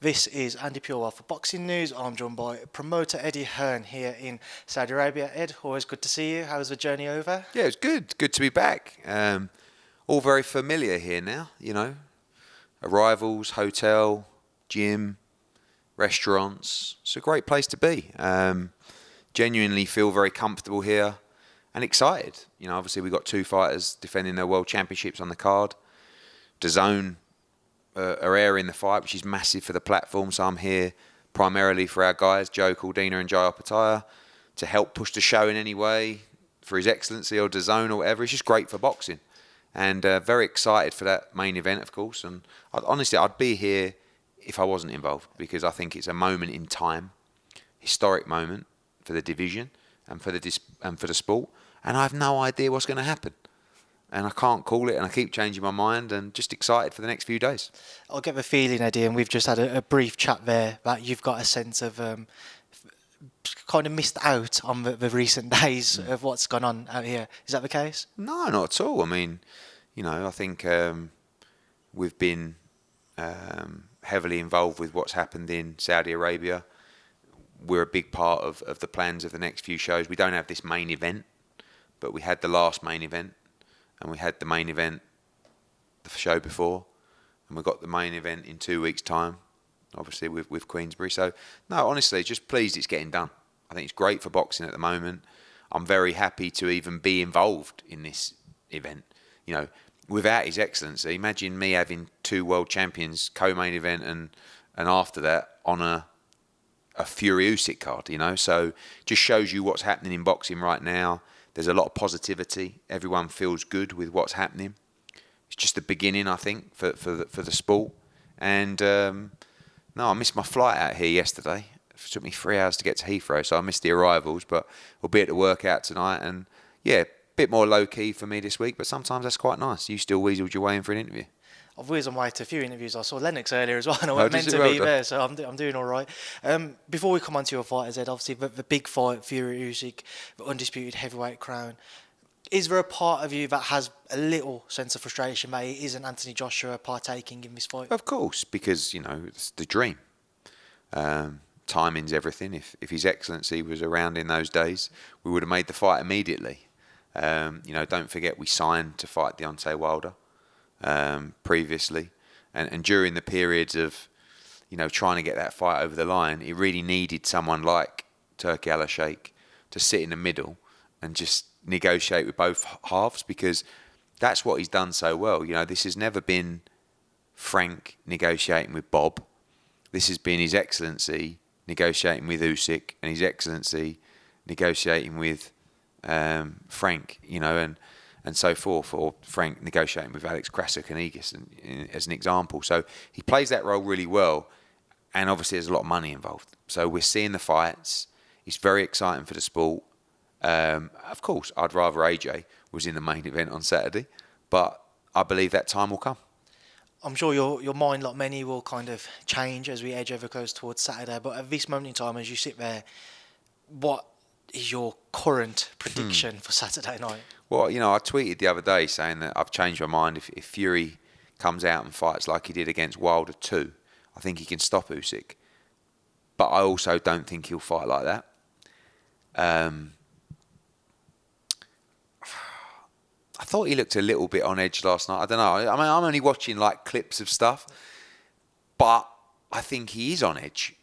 This is Andi Purewal for Boxing News. I'm joined by promoter Eddie Hearn here in Saudi Arabia. Ed, always good to see you. How was the journey over? Yeah, it's good. Good to be back. All very familiar here now, Arrivals, hotel, gym, restaurants. It's a great place to be. Genuinely feel very comfortable here and excited. Obviously we've got two fighters defending their world championships on the card. DAZN are airing the fight, which is massive for the platform. So I'm here primarily for our guys, Joe Cordina and Joe Opetaia, to help push the show in any way for His Excellency or DAZN or whatever. It's just great for boxing. And very excited for that main event, of course. And honestly, I'd be here if I wasn't involved, because I think it's a moment in time, historic moment for the division and for the sport. And I have no idea what's going to happen. And I can't call it, and I keep changing my mind, and just excited for the next few days. I'll get the feeling, Eddie, and we've just had a brief chat there, that you've got a sense of kind of missed out on the recent days of what's gone on out here. Is that the case? No, not at all. I mean, I think we've been heavily involved with what's happened in Saudi Arabia. We're a big part of the plans of the next few shows. We don't have this main event, but we had the last main event, and we had the main event the show before, and we've got the main event in 2 weeks' time, obviously with Queensberry. So, no, honestly, just pleased it's getting done. I think it's great for boxing at the moment. I'm very happy to even be involved in this event. Without His Excellency, imagine me having two world champions co-main event and after that on a Fury-Usyk card, So just shows you what's happening in boxing right now. There's a lot of positivity. Everyone feels good with what's happening. It's just the beginning, I think, for the sport. And no, I missed my flight out here yesterday. It took me 3 hours to get to Heathrow, so I missed the arrivals. But we'll be at the workout tonight, and yeah, a bit more low key for me this week. But sometimes that's quite nice. You still weaseled your way in for an interview. I've weaseled my way to a few interviews. I saw Lennox earlier as well, and I wasn't meant to be there, so I'm doing all right. Before we come on to your fighters, Ed, obviously the big fight, Fury-Usyk, the undisputed heavyweight crown. Is there a part of you that has a little sense of frustration that it isn't Anthony Joshua partaking in this fight? Of course, because, it's the dream. Timing's everything. If His Excellency was around in those days, we would have made the fight immediately. Don't forget we signed to fight Deontay Wilder previously. And during the periods of, trying to get that fight over the line, it really needed someone like Turki to sit in the middle and just negotiate with both halves, because that's what he's done so well. This has never been Frank negotiating with Bob. This has been His Excellency negotiating with Usyk, and His Excellency negotiating with Frank, and so forth, or Frank negotiating with Alex Krasuk and Aegis, as an example. So he plays that role really well, and obviously there's a lot of money involved. So we're seeing the fights. It's very exciting for the sport. Of course, I'd rather AJ was in the main event on Saturday, but I believe that time will come. I'm sure your mind, like many, will kind of change as we edge over close towards Saturday. But at this moment in time, as you sit there, what is your current prediction for Saturday night? Well, I tweeted the other day saying that I've changed my mind. If Fury comes out and fights like he did against Wilder 2, I think he can stop Usyk. But I also don't think he'll fight like that. I thought he looked a little bit on edge last night. I don't know. I mean, I'm only watching clips of stuff, but I think he is on edge.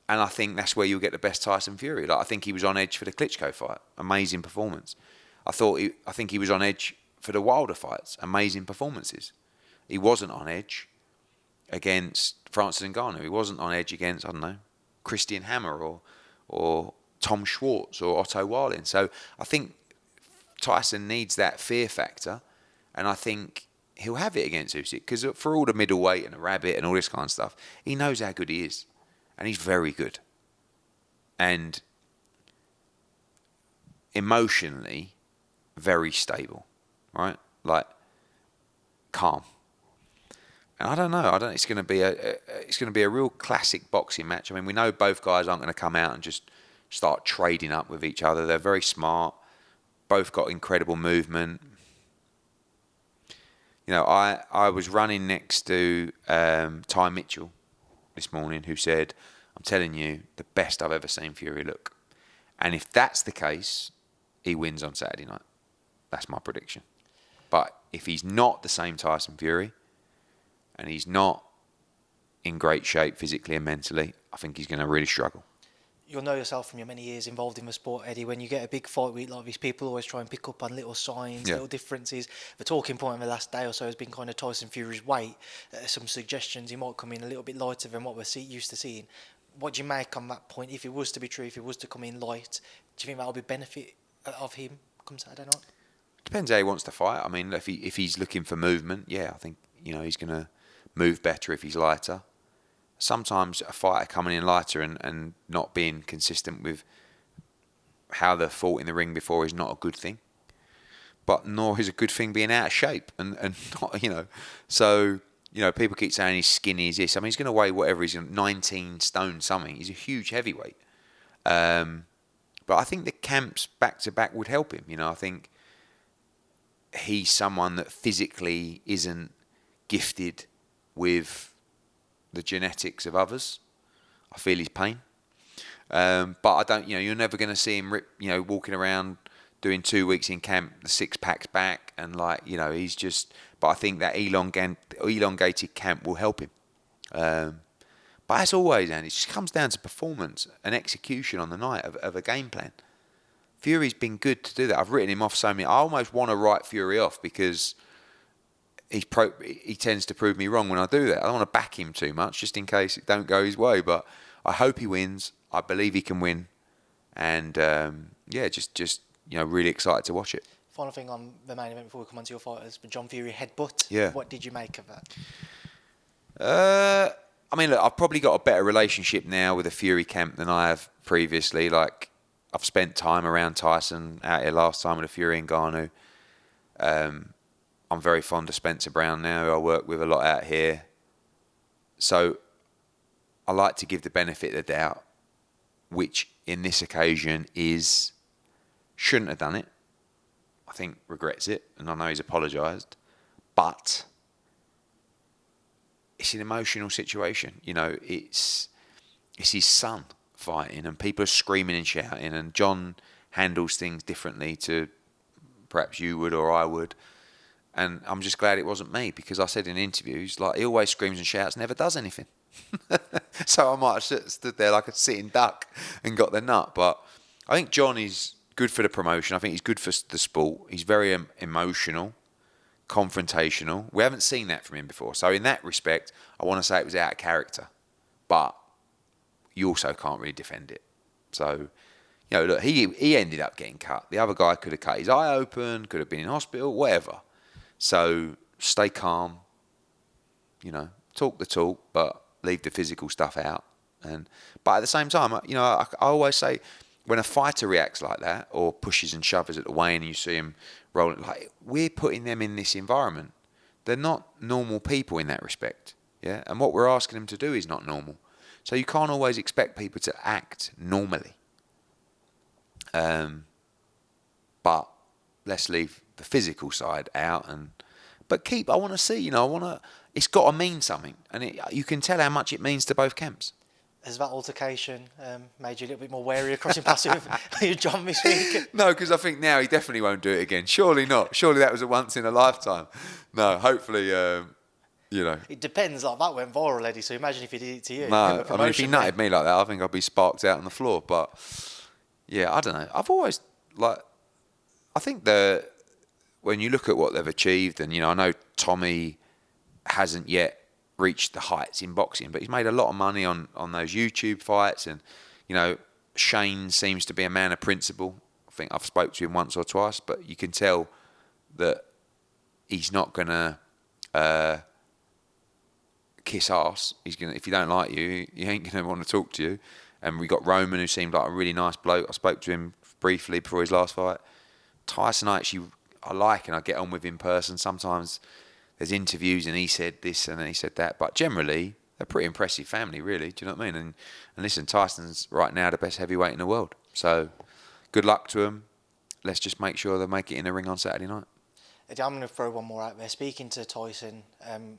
And I think that's where you'll get the best Tyson Fury. I think he was on edge for the Klitschko fight. Amazing performance. I think he was on edge for the Wilder fights. Amazing performances. He wasn't on edge against Francis Ngannou. He wasn't on edge against, Christian Hammer or Tom Schwartz or Otto Wallin. So I think Tyson needs that fear factor, and I think he'll have it against Usyk, because for all the middleweight and the rabbit and all this kind of stuff, he knows how good he is, and he's very good. And emotionally, very stable, right? Calm. And I don't know. It's going to be a real classic boxing match. I mean, we know both guys aren't going to come out and just start trading up with each other. They're very smart. Both got incredible movement. I was running next to Ty Mitchell this morning who said, I'm telling you, the best I've ever seen Fury look. And if that's the case, he wins on Saturday night. That's my prediction. But if he's not the same Tyson Fury, and he's not in great shape physically and mentally, I think he's going to really struggle. You'll know yourself from your many years involved in the sport, Eddie, when you get a big fight week like this, people always try and pick up on little signs, little differences. The talking point in the last day or so has been kind of Tyson Fury's weight. Some suggestions he might come in a little bit lighter than what we're used to seeing. What do you make on that point? If it was to be true, if it was to come in light, do you think that'll be benefit of him come Saturday night? Depends how he wants to fight. I mean, if he's looking for movement, I think he's going to move better if he's lighter. Sometimes a fighter coming in lighter and not being consistent with how they've fought in the ring before is not a good thing. But nor is a good thing being out of shape and not, So, people keep saying he's skinny, he's this. I mean, he's going to weigh whatever he's 19 stone something. He's a huge heavyweight. But I think the camps back-to-back would help him. I think he's someone that physically isn't gifted with the genetics of others. I feel his pain. But I don't, you're never going to see him walking around doing 2 weeks in camp, the six packs back, and he's just, but I think that elongated camp will help him. But as always, Andy, it just comes down to performance and execution on the night of a game plan. Fury's been good to do that. I've written him off so many. I almost want to write Fury off because he tends to prove me wrong when I do that. I don't want to back him too much just in case it don't go his way. But I hope he wins. I believe he can win. And just really excited to watch it. Final thing on the main event before we come on to your fighters, John Fury headbutt. Yeah. What did you make of that? I mean, look, I've probably got a better relationship now with the Fury camp than I have previously. Like, I've spent time around Tyson out here last time with the Fury and Ngannou. I'm very fond of Spencer Brown now, who I work with a lot out here. So I like to give the benefit of the doubt, which in this occasion is shouldn't have done it. I think regrets it, and I know he's apologised. But it's an emotional situation. It's his son fighting, and people are screaming and shouting, and John handles things differently to perhaps you would or I would. And I'm just glad it wasn't me, because I said in interviews, he always screams and shouts, never does anything. So I might have stood there like a sitting duck and got the nut. But I think John is good for the promotion. I think he's good for the sport. He's very emotional, confrontational. We haven't seen that from him before. So in that respect, I want to say it was out of character. But you also can't really defend it. So, look, he ended up getting cut. The other guy could have cut his eye open, could have been in hospital, whatever. So stay calm, talk the talk, but leave the physical stuff out. But at the same time, I always say, when a fighter reacts like that or pushes and shoves at the weigh-in and you see him rolling, we're putting them in this environment. They're not normal people in that respect, yeah. And what we're asking them to do is not normal. So you can't always expect people to act normally. But let's leave the physical side out, but I want to see, it's got to mean something, and you can tell how much it means to both camps. Has that altercation made you a little bit more wary of crossing paths with John this week? No, because I think now he definitely won't do it again. Surely not. Surely that was a once in a lifetime. No, hopefully, It depends. That went viral, Eddie. So imagine if he did it to you. No, I mean, if he nutted me like that, I think I'd be sparked out on the floor. But yeah, I don't know. I've always I think when you look at what they've achieved, and I know Tommy hasn't yet reached the heights in boxing, but he's made a lot of money on those YouTube fights, and Shane seems to be a man of principle. I think I've spoke to him once or twice, but you can tell that he's not gonna kiss ass. He's gonna, if he don't like you, he ain't gonna want to talk to you. And we got Roman, who seemed like a really nice bloke. I spoke to him briefly before his last fight. Tyson, I like, and I get on with in person. Sometimes there's interviews and he said this and then he said that, but generally they're a pretty impressive family, really. Do you know what I mean? And listen, Tyson's right now the best heavyweight in the world. So good luck to him. Let's just make sure they make it in the ring on Saturday night. Eddie, I'm going to throw one more out there. Speaking to Tyson,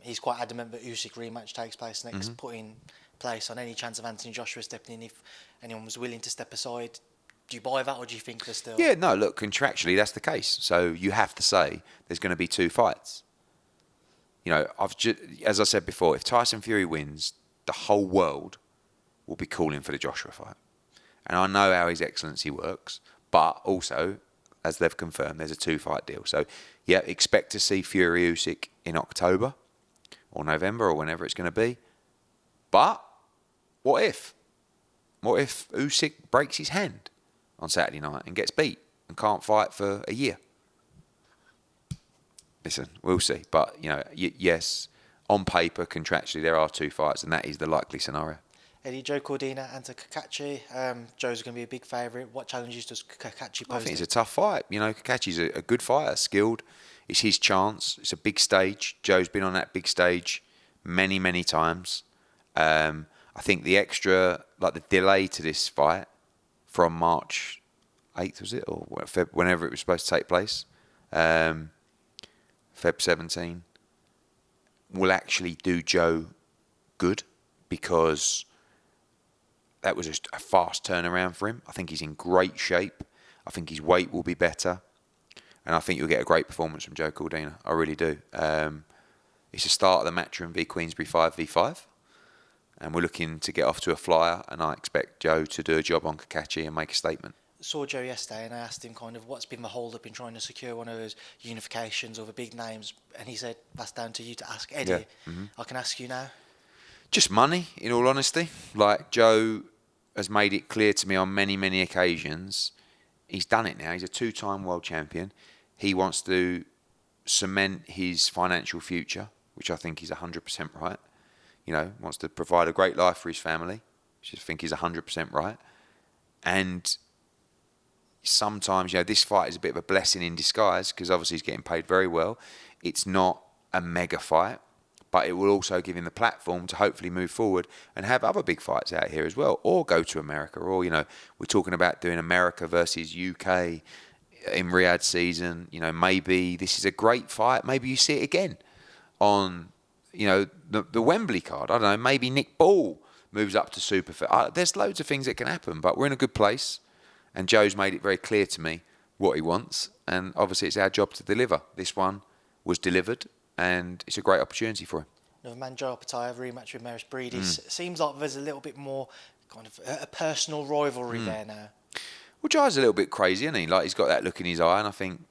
he's quite adamant that Usyk rematch takes place next, putting place on any chance of Anthony Joshua stepping in if anyone was willing to step aside. Do you buy that, or do you think there's still... Yeah, no, look, contractually that's the case. So you have to say there's going to be 2 fights. You know, as I said before, if Tyson Fury wins, the whole world will be calling for the Joshua fight. And I know how His Excellency works, but also, as they've confirmed, there's a 2-fight deal. So, yeah, expect to see Fury-Usyk in October or November or whenever it's going to be. But what if? What if Usyk breaks his hand on Saturday night and gets beat and can't fight for a year? Listen, we'll see. But, you know, yes, on paper, contractually, there are 2 fights, and that is the likely scenario. Eddie, Joe Cordina and to Cacace. Joe's going to be a big favourite. What challenges does Cacace pose? I think it's a tough fight. You know, Cacace's a good fighter, skilled. It's his chance. It's a big stage. Joe's been on that big stage many, many times. I think the extra, like the delay to this fight from March 8th, was it? Or whenever it was supposed to take place, Feb 17, will actually do Joe good, because that was a fast turnaround for him. I think he's in great shape. I think his weight will be better. And I think you'll get a great performance from Joe Cordina. I really do. It's the start of the Matchroom v Queensbury 5v5. And we're looking to get off to a flyer. And I expect Joe to do a job on Cacace and make a statement. Saw Joe yesterday and I asked him kind of what's been the hold-up in trying to secure one of those unifications or the big names. And he said, that's down to you to ask Eddie. Yeah. Mm-hmm. I can ask you now. Just money, in all honesty. Like, Joe has made it clear to me on many, many occasions. He's done it now. He's a 2-time world champion. He wants to cement his financial future, which I think he's 100% right. You know, wants to provide a great life for his family, which I think he's 100% right. And sometimes, you know, this fight is a bit of a blessing in disguise, because obviously he's getting paid very well. It's not a mega fight, but it will also give him the platform to hopefully move forward and have other big fights out here as well, or go to America, or, you know, we're talking about doing America versus UK in Riyadh season. You know, maybe this is a great fight. Maybe you see it again on, you know, the Wembley card. I don't know, maybe Nick Ball moves up to super. There's loads of things that can happen, but we're in a good place, and Joe's made it very clear to me what he wants, and obviously it's our job to deliver. This one was delivered, and it's a great opportunity for him. Another man, Joe Opetaia, rematch with Hearn-Briedis. Seems like there's a little bit more kind of a personal rivalry there now. Well, Joe's a little bit crazy, isn't he? Like, he's got that look in his eye, and I think,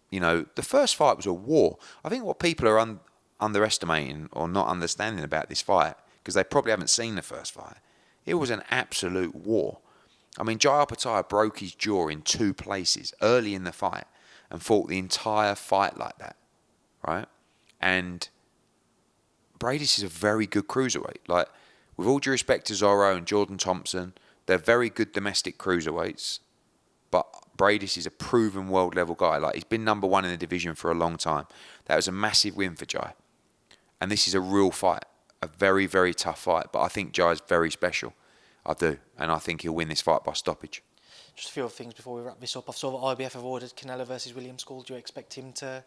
you know, the first fight was a war. I think what people are underestimating or not understanding about this fight, because they probably haven't seen the first fight, it was an absolute war. I mean, Joe Opetaia broke his jaw in 2 places early in the fight and fought the entire fight like that, right? And Briedis is a very good cruiserweight. Like, with all due respect to Zorro and Jordan Thompson, they're very good domestic cruiserweights. But Briedis is a proven world-level guy. Like, he's been number 1 in the division for a long time. That was a massive win for Jai. And this is a real fight. A very, very tough fight. But I think Jai's very special. I do. And I think he'll win this fight by stoppage. Just a few other things before we wrap this up. I saw that IBF have ordered Canelo versus William School. Do you expect him to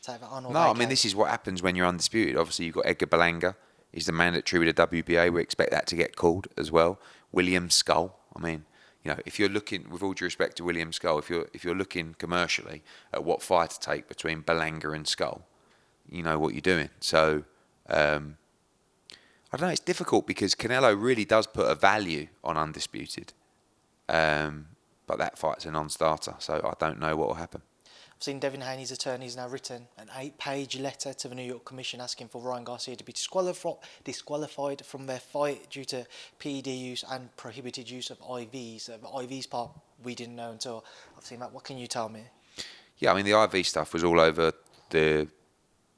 take that on? Or no, I mean, this is what happens when you're undisputed. Obviously, you've got Edgar Berlanga. He's the mandatory with the WBA. We expect that to get called as well. William Skull. I mean, you know, if you're looking, with all due respect to William Skull, if you're looking commercially at what fight to take between Berlanga and Skull, you know what you're doing. So, I don't know, it's difficult because Canelo really does put a value on undisputed. But that fight's a non-starter, so I don't know what will happen. I've seen Devin Haney's attorney's now written an 8-page letter to the New York Commission asking for Ryan Garcia to be disqualified from their fight due to PED use and prohibited use of IVs. The IVs part we didn't know until I've seen that. What can you tell me? Yeah, I mean, the IV stuff was all over the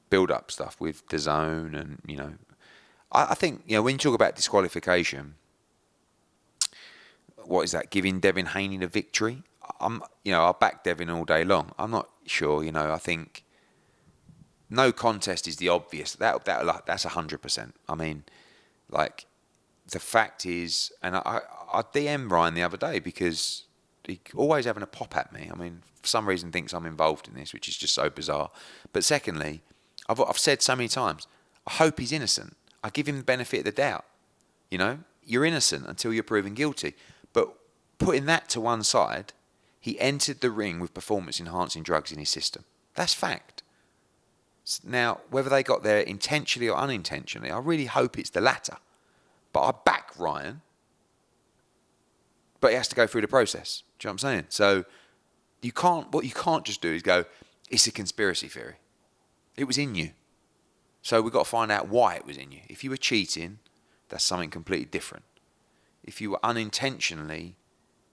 build-up stuff with DAZN, and, you know, I think, you know, when you talk about disqualification, what is that, giving Devin Haney the victory? I'll back Devin all day long. I'm not sure, you know, I think no contest is the obvious. That's 100%. I mean, like, the fact is, and I DM'd Ryan the other day because he always having a pop at me. I mean, for some reason thinks I'm involved in this, which is just so bizarre. But secondly, I've said so many times, I hope he's innocent. I give him the benefit of the doubt. You know, you're innocent until you're proven guilty. But putting that to one side, he entered the ring with performance-enhancing drugs in his system. That's fact. Now, whether they got there intentionally or unintentionally, I really hope it's the latter. But I back Ryan, but he has to go through the process. Do you know what I'm saying? So what you can't just do is go, it's a conspiracy theory. It was in you. So we've got to find out why it was in you. If you were cheating, that's something completely different. If you were unintentionally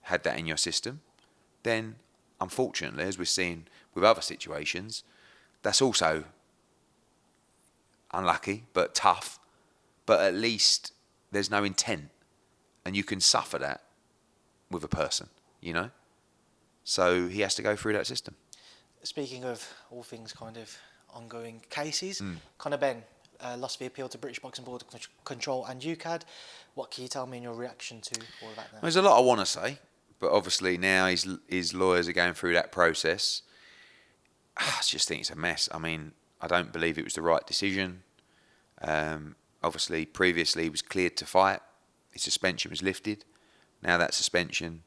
had that in your system, then unfortunately, as we're seeing with other situations, that's also unlucky, but tough. But at least there's no intent, and you can suffer that with a person, you know? So he has to go through that system. Speaking of all things kind of ongoing cases, Conor Benn lost the appeal to British Boxing Board Control and UCAD. What can you tell me in your reaction to all of that now? There's a lot I want to say, but obviously now his lawyers are going through that process. I just think it's a mess. I mean, I don't believe it was the right decision. Obviously, previously he was cleared to fight. His suspension was lifted. Now that suspension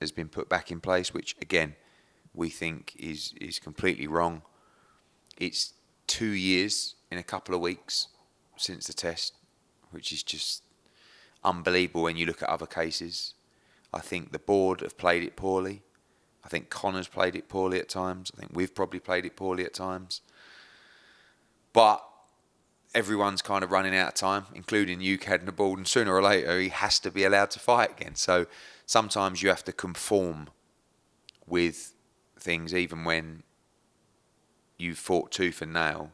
has been put back in place, which again we think is completely wrong. It's 2 years in a couple of weeks since the test, which is just unbelievable when you look at other cases. I think the board have played it poorly. I think Conor's played it poorly at times. I think we've probably played it poorly at times. But everyone's kind of running out of time, including UCAD and the board, and sooner or later he has to be allowed to fight again. So sometimes you have to conform with things even when you've fought tooth and nail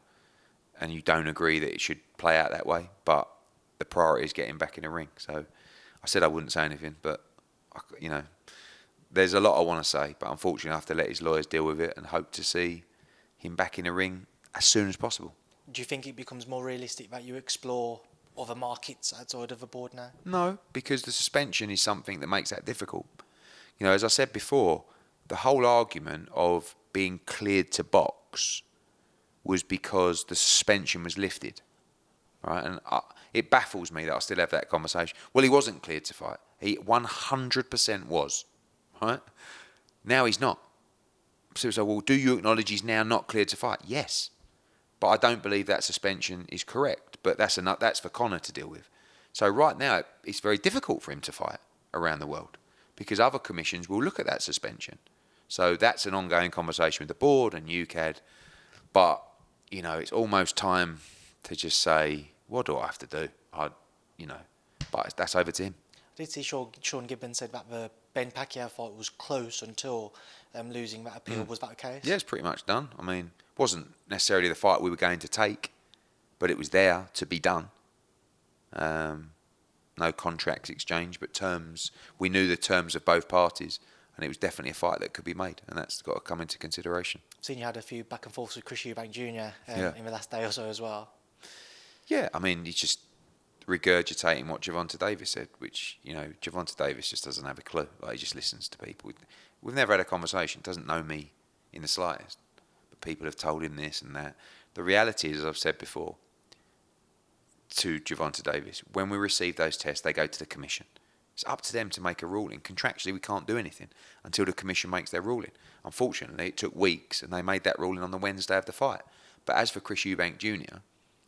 and you don't agree that it should play out that way. But the priority is getting back in the ring. So I said I wouldn't say anything, but you know, there's a lot I want to say, but unfortunately I have to let his lawyers deal with it and hope to see him back in the ring as soon as possible. Do you think it becomes more realistic that you explore other markets outside of the board now? No, because the suspension is something that makes that difficult. You know, as I said before, the whole argument of being cleared to box was because the suspension was lifted, right? And it baffles me that I still have that conversation. Well, he wasn't cleared to fight. He 100% was, right? Now he's not. So, well, do you acknowledge he's now not cleared to fight? Yes. But I don't believe that suspension is correct. But that's for Conor to deal with. So right now, it's very difficult for him to fight around the world because other commissions will look at that suspension. So that's an ongoing conversation with the board and UCAD. But, you know, it's almost time to just say, what do I have to do? But that's over to him. I did see Sean Gibbons said that the Ben Pacquiao fight was close until losing that appeal. Was that the case? Yeah, it's pretty much done. I mean, it wasn't necessarily the fight we were going to take, but it was there to be done. No contracts exchanged, but terms. We knew the terms of both parties, and it was definitely a fight that could be made, and that's got to come into consideration. I've seen you had a few back and forths with Chris Eubank Jr. In the last day or so as well. Yeah, I mean, he's just regurgitating what Gervonta Davis said, which, you know, Gervonta Davis just doesn't have a clue. Like, he just listens to people. We've never had a conversation. Doesn't know me in the slightest. But people have told him this and that. The reality is, as I've said before, to Gervonta Davis, when we receive those tests, they go to the commission. It's up to them to make a ruling. Contractually, we can't do anything until the commission makes their ruling. Unfortunately, it took weeks, and they made that ruling on the Wednesday of the fight. But as for Chris Eubank Jr.,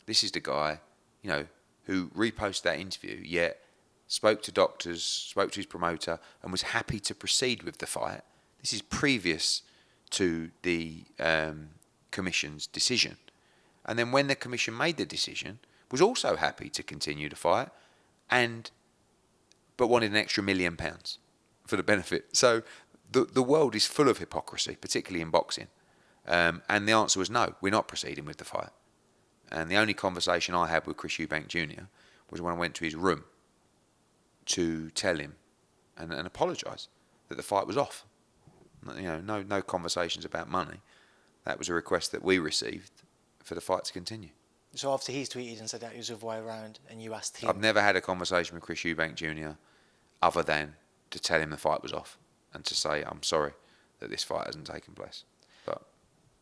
this is the guy, you know, who reposted that interview, yet spoke to doctors, spoke to his promoter, and was happy to proceed with the fight. This is previous to the commission's decision. And then when the commission made the decision, was also happy to continue the fight, but wanted an extra £1 million for the benefit. So the world is full of hypocrisy, particularly in boxing. And the answer was no, we're not proceeding with the fight. And the only conversation I had with Chris Eubank Jr. was when I went to his room to tell him and apologise that the fight was off. You know, no conversations about money. That was a request that we received for the fight to continue. So obviously he's tweeted and said that it was the other way around, and you asked him. I've never had a conversation with Chris Eubank Jr. other than to tell him the fight was off and to say I'm sorry that this fight hasn't taken place. But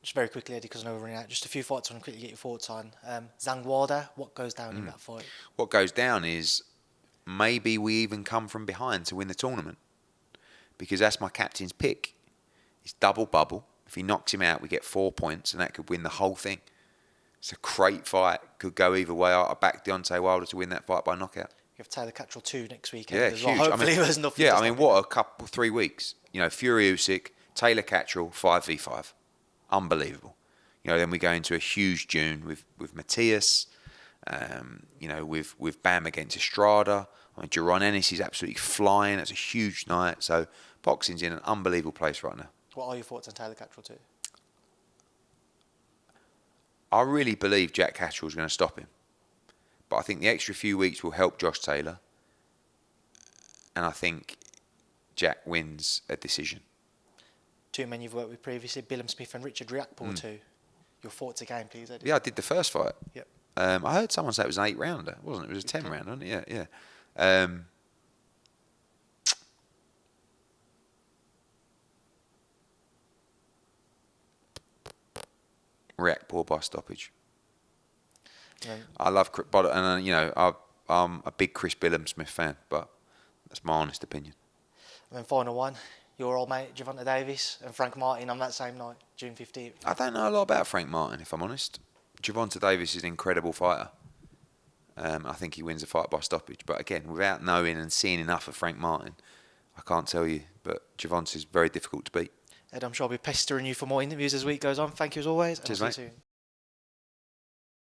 just very quickly, Eddie, because I know we're running out. Just a few thoughts on quickly get your thoughts on Zhang Wilder. What goes down in that fight? What goes down is maybe we even come from behind to win the tournament, because that's my captain's pick. It's double bubble. If he knocks him out, we get 4 points, and that could win the whole thing. It's a great fight. Could go either way. I back Deontay Wilder to win that fight by knockout. You have Taylor-Catterall 2 next weekend as huge. well. Hopefully there's nothing. Yeah, I mean, what a 3 weeks. You know, Fury-Usyk, Taylor-Catterall, 5v5. Unbelievable. You know, then we go into a huge June with Matthias, you know, with Bam against Estrada. I mean, Jaron Ennis is absolutely flying. It's a huge night. So boxing's in an unbelievable place right now. What are your thoughts on Taylor-Catterall 2? I really believe Jack Catterall's going to stop him. But I think the extra few weeks will help Josh Taylor. And I think Jack wins a decision. 2 men you've worked with previously, Billam-Smith and Richard Riakporhe 2. Your thoughts again, please, Eddie? Yeah, I did the first fight. Yep. I heard someone say it was an 8-rounder, wasn't it? It was a 10-rounder, wasn't it? Yeah. Riakporhe by stoppage. I love, and you know, I'm a big Chris Billam-Smith fan, but that's my honest opinion. And then final one, your old mate Gervonta Davis and Frank Martin on that same night, June 15th. I don't know a lot about Frank Martin, if I'm honest. Gervonta Davis is an incredible fighter. I think he wins the fight by stoppage. But again, without knowing and seeing enough of Frank Martin, I can't tell you. But Gervonta is very difficult to beat. Ed, I'm sure I'll be pestering you for more interviews as the week goes on. Thank you as always. Cheers, and I'll mate. see you soon.